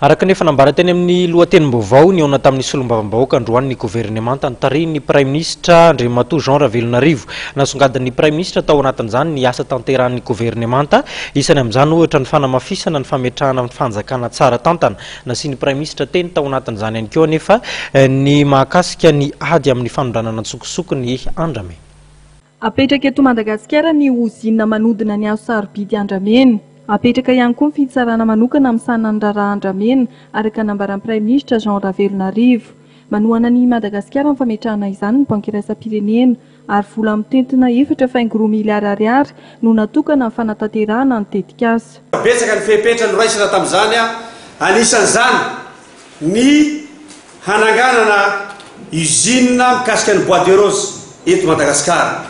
Araka nefa nambarateny amin'ny lohatenim-baovao ny ona tamin'ny solombavambahoaka androany ny gouvernemanta ny prime ministre Andriamatoa Jean Ravelonarivo nasongadiny prime ministre tao anatin'izany ny asa tanterahan'ny gouvernemanta isany amin'izany ohatra ny fanamafisana ny fametrahana ny fanjakana tsara tantana nasiany prime ministre teny tao anatin'izany ihany koa nefa ny mahakasika ny ady amin'ny fanondranana antsokosoko ny Andramena. Apetraka eto Madagasikara ny uzina manodina ny azo sarobidy Andramena. Apetraka ihany koa ny fitsarana manokana amin'ny sanandrara Andramena araka nambaran'ny prime ministre Jean Ravelonarivo. Manohana ny Madagasikara amin'ny fametrahana izany ny banky iraisam-pirenena ary vola mitentina 4 miliary ariary no natokana amin'ny fanatanterahana ny tetikasa. Betsaka ny fepetra no raisina tamin'izany anisan'izany ny hananganana usine mikasika ny Bois de Rose eto Madagasikara.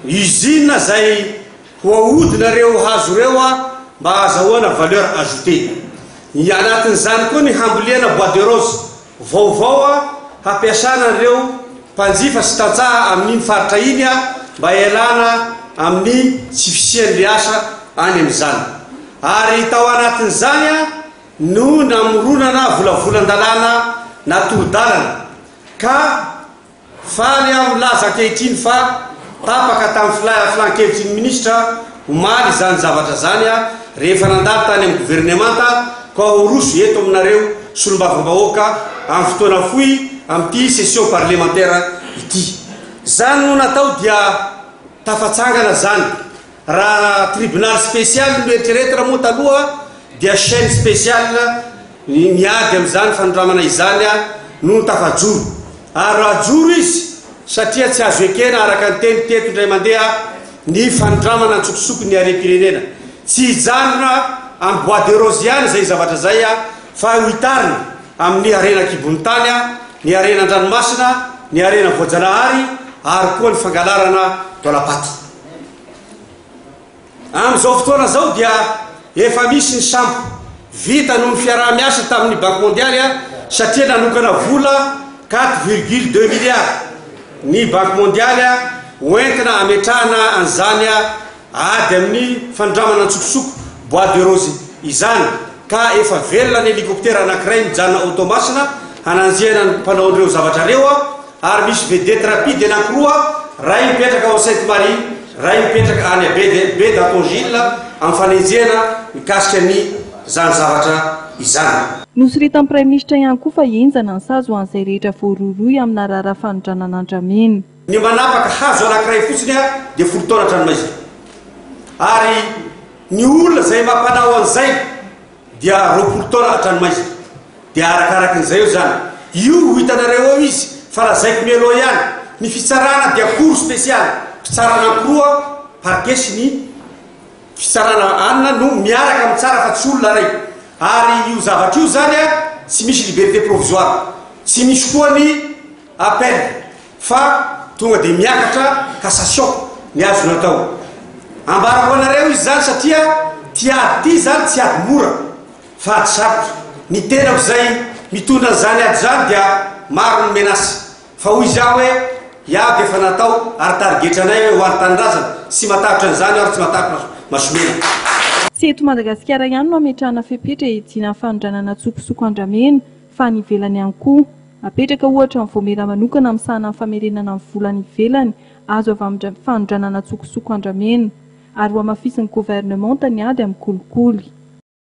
Usine zay ho ahodina hazo reo mba azahoana valeur ajoutée. Ny anatin'izany koa ny hambolena Bois de Rose vaovao hampiasana ireo mpanjifa sy tantsaha amin'ny faritra iny mba ialana amin'ny tsy fisian'le asa any amin'izany. Ary tao anatin'izany no namoronana volavolan-dalàna natolo-dalana ka faly milaza ankehitriny fa tapaka tamin'ny filan-kevitry ny ministra omaly zany zavatra zany rehefa nandalo tany amin'ny gouvernemanta ka oroso eto aminareo solombavambahoaka amin'ny fotoana fohy amin'ity session parlementaire ity. Zany no natao dia tafatsangana zany raha tribunal spécial no eritreretina moa taloha dia chaîne spéciale miady amin'izany fanondramana izany no tafajoro ary ajoro izy satria tsy azo ekena araka ny teny teto indray mandeha ny fanondramana antsokosoko ny harem-pirenena tsy hijanona amin'ny Bois de Rose ihany zay zavatra zay fa hitarina amin'ny arena kibony tany ny arena an-dranomasina ny arena voajanahary ary koa ny fangalarana dolapaty. Amin'izao fotoana zao dia efa misy ny sampo vita noho ny fiaraha-miasa tamin'ny banque mondiale satria nanokana vola 4,2 milliards ny banque mondiale hoentina ametrahana an'izany ady amin'ny fanondramana antsokosoko Bois de Rose izany ka efa velona ny hélicoptère anankiray mijanona automasina hananjiana ny mpanaon'ireo zavatra reo ary misy vedette rapide anankiroa ray mipetraka ao Sainte-Marie ray mipetraka any be d'Atongile amin'ny fanenjena mikasika ny zany zavatra izany. Nosoritan'ny prime ministre ihany koa fa hienjana ny sazy ho an'izay rehetra voaroroy amin'ny raharaha fanondranana Andramena. Ny manapaka hazo anankiray fotsiny dia 10 taona hatranomaizina ary ny olona zay mampanao an'izay dia 20 taona hatranomaizina dia arakarakin'izay eo zany io ho hitanareo eo izy fa lazaiko mialoha ihany ny fitsarana dia cour spécial fitsarana ankiroa parquet ny fitsarana anina no miaraka amin'ny tsara fa tsy olona ray ary io zavatra io zany tsy misy liberté provisoire tsy misy koa ny appel fa tonga dia miakatra cassation ny azo natao. Ambarako anareo izy zany satria tiady zany tsy ady mora fa ady sarotra. Ny tenako zay mitondra zany ady zany dia maro ny menasy fa hoy izy hoe iaho dia efa natao ary targetranay hoe ho any tanindrazana tsy matahotra an'izany ary tsy matahotra masomena. Tsy eto Madagasikara ihany no ametrahana fepetra hidiana fanondranana antsokosoko Andramena fa ny ivelany ihany koa. Apetraka ohatra amin'ny voamera manokana amin'ny sahana famerenana amin'ny volany ivelany azo avy amin'ny fanondranana antsokosoko Andramena ary ho amafisin'ny gouvernemanta ny ady amin'ny kolikoly.